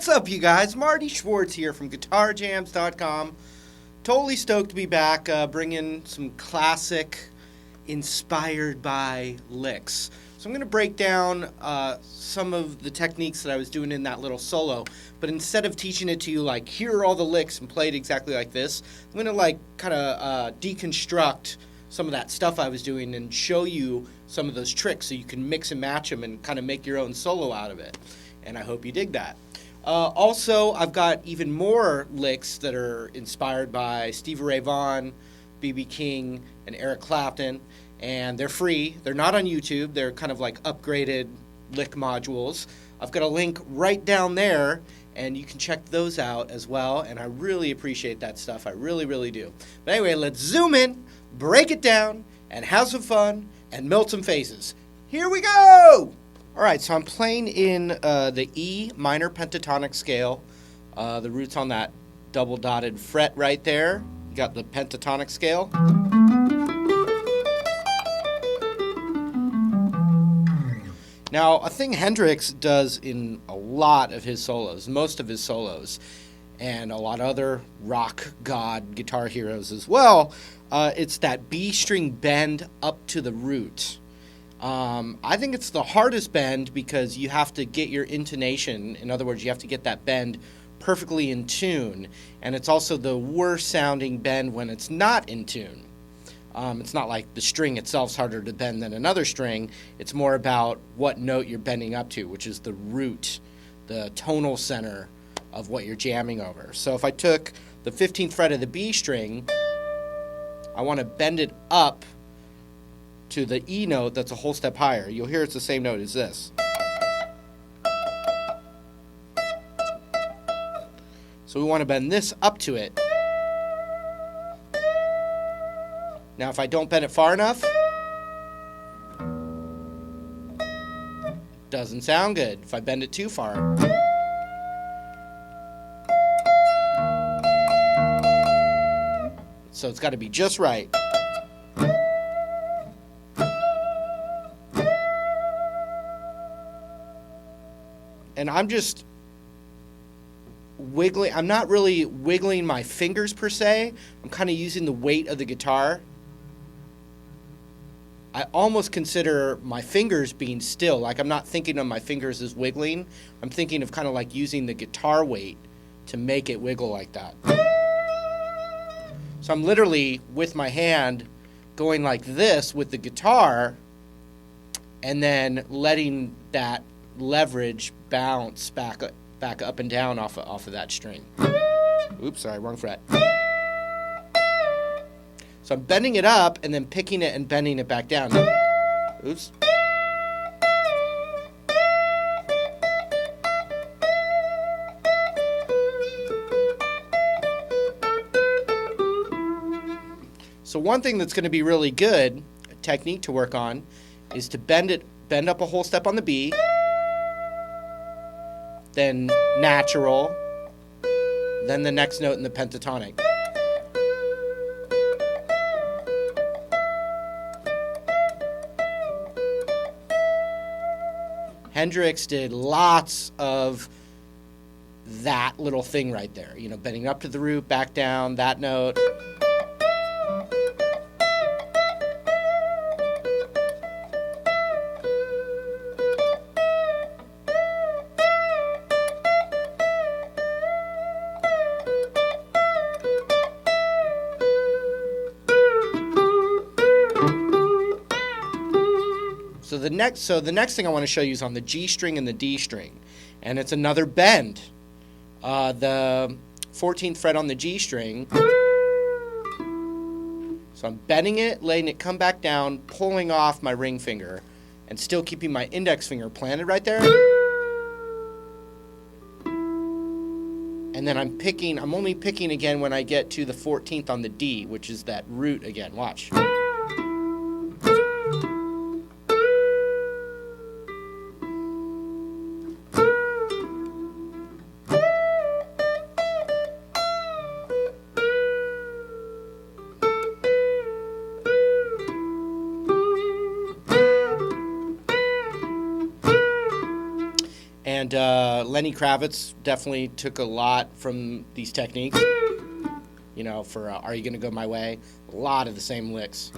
What's up, you guys? Marty Schwartz here from GuitarJams.com. Totally stoked to be back, bringing some classic inspired by licks. So I'm going to break down some of the techniques that I was doing in that little solo, but instead of teaching it to you like, here are all the licks and play it exactly like this, I'm going to like kind of deconstruct some of that stuff I was doing and show you some of those tricks so you can mix and match them and kind of make your own solo out of it. And I hope you dig that. Also, I've got even more licks that are inspired by Stevie Ray Vaughan, B.B. King, and Eric Clapton, and they're free. They're not on YouTube. They're kind of like upgraded lick modules. I've got a link right down there, and you can check those out as well, and I really appreciate that stuff. I really, really do. But anyway, let's zoom in, break it down, and have some fun, and melt some faces. Here we go! All right, so I'm playing in the E minor pentatonic scale. The root's on that double dotted fret right there. You got the pentatonic scale. Now, a thing Hendrix does in a lot of his solos, most of his solos, and a lot of other rock god guitar heroes as well, it's that B string bend up to the root. I think it's the hardest bend because you have to get your intonation. In other words, you have to get that bend perfectly in tune. And it's also the worst sounding bend when it's not in tune. It's not like the string itself's harder to bend than another string. It's more about what note you're bending up to, which is the root, the tonal center of what you're jamming over. So if I took the 15th fret of the B string, I want to bend it up to the E note that's a whole step higher. You'll hear it's the same note as this. So we want to bend this up to it. Now if I don't bend it far enough, doesn't sound good. If I bend it too far, so it's got to be just right. And I'm just wiggling. I'm not really wiggling my fingers per se. I'm kind of using the weight of the guitar. I almost consider my fingers being still. Like I'm not thinking of my fingers as wiggling. I'm thinking of kind of like using the guitar weight to make it wiggle like that. So I'm literally with my hand going like this with the guitar and then letting that leverage bounce back up and down off of that string. Oops, sorry, wrong fret. So I'm bending it up and then picking it and bending it back down. Oops. So one thing that's going to be really good, a technique to work on, is to bend up a whole step on the B, then natural, then the next note in the pentatonic. Hendrix did lots of that little thing right there. You know, bending up to the root, back down, that note. So the next thing I want to show you is on the G string and the D string, and it's another bend. The 14th fret on the G string. So I'm bending it, letting it come back down, pulling off my ring finger, and still keeping my index finger planted right there. And then I'm only picking again when I get to the 14th on the D, which is that root again. Watch. And And Lenny Kravitz definitely took a lot from these techniques. You know, for Are You Gonna Go My Way? A lot of the same licks.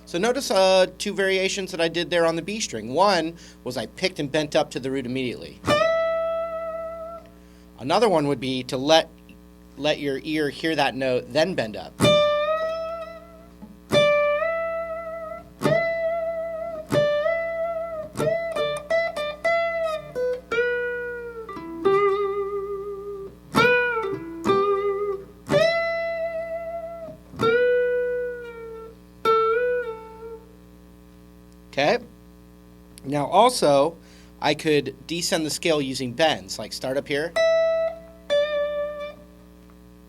So notice two variations that I did there on the B string. One was I picked and bent up to the root immediately. Another one would be to let your ear hear that note, then bend up. Okay. Now also, I could descend the scale using bends, like start up here,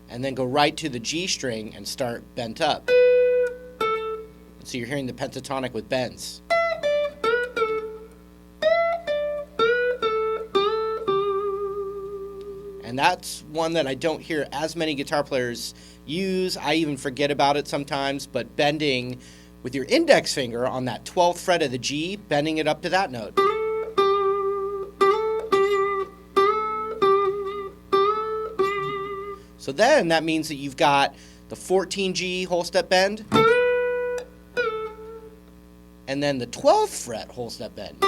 and then go right to the G string and start bent up. So you're hearing the pentatonic with bends. And that's one that I don't hear as many guitar players use. I even forget about it sometimes, but bending with your index finger on that 12th fret of the G, bending it up to that note. So then that means that you've got the 14G whole step bend, and then the 12th fret whole step bend.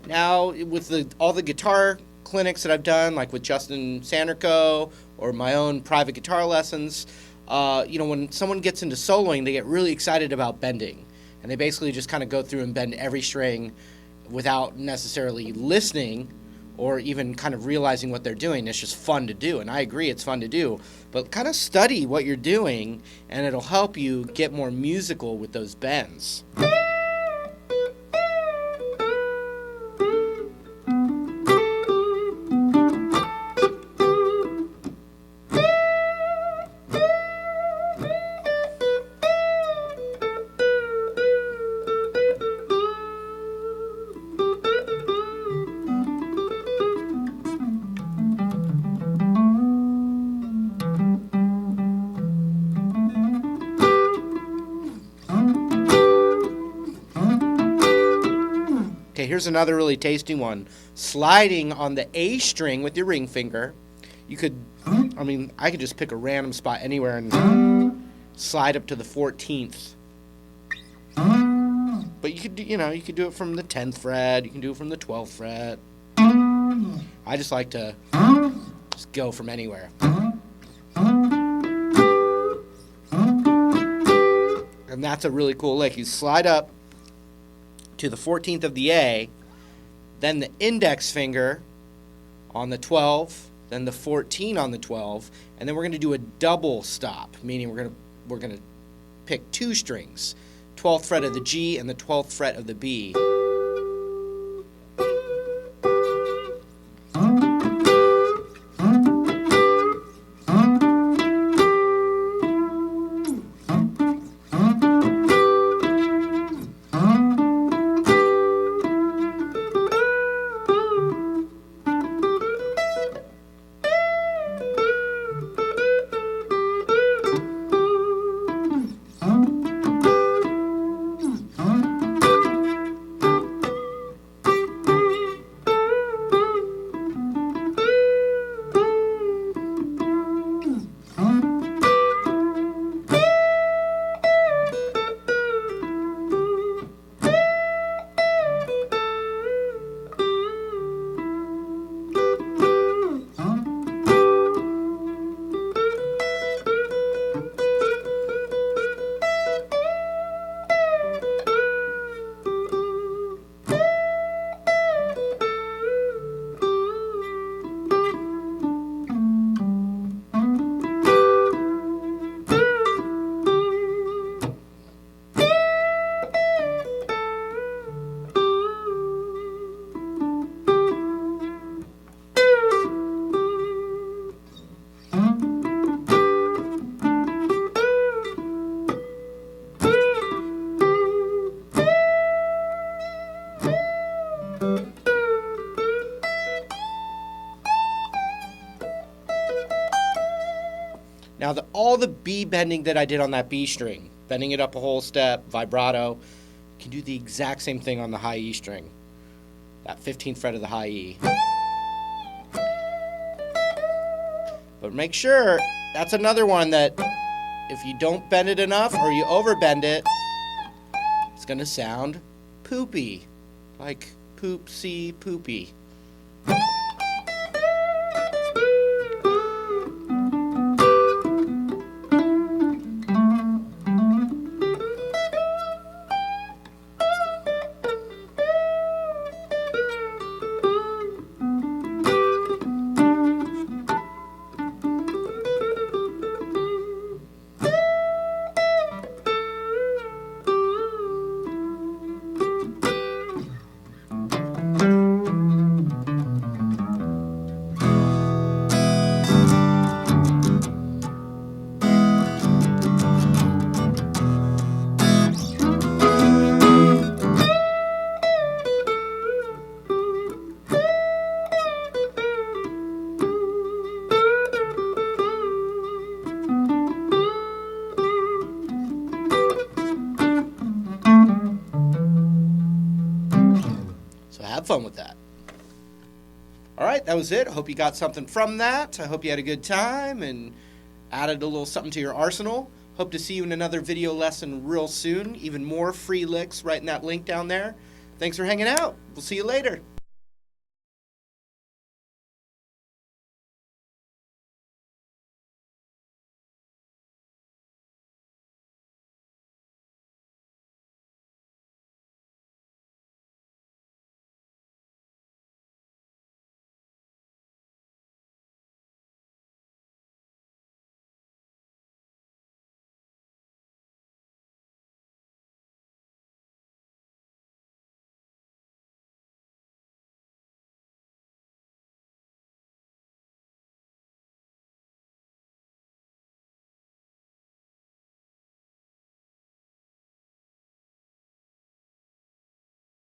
Now, with all the guitar clinics that I've done, like with Justin Sanderco or my own private guitar lessons, when someone gets into soloing, they get really excited about bending. And they basically just kind of go through and bend every string without necessarily listening or even kind of realizing what they're doing. It's just fun to do, and I agree it's fun to do. But kind of study what you're doing, and it'll help you get more musical with those bends. Okay, here's another really tasty one. Sliding on the A string with your ring finger. You could, I could just pick a random spot anywhere and slide up to the 14th. But you could do it from the 10th fret. You can do it from the 12th fret. I just like to just go from anywhere. And that's a really cool lick. You slide up to the 14th of the A, then the index finger on the 12, then the 14 on the 12, and then we're going to do a double stop, meaning we're going to pick two strings, 12th fret of the G and the 12th fret of the B. Now, all the B bending that I did on that B string, bending it up a whole step, vibrato, you can do the exact same thing on the high E string, that 15th fret of the high E. But make sure, that's another one that if you don't bend it enough or you overbend it, it's going to sound poopy, like poopsie poopy. So have fun with that. All right, that was it. I hope you got something from that. I hope you had a good time and added a little something to your arsenal. Hope to see you in another video lesson real soon. Even more free licks right in that link down there. Thanks for hanging out. We'll see you later.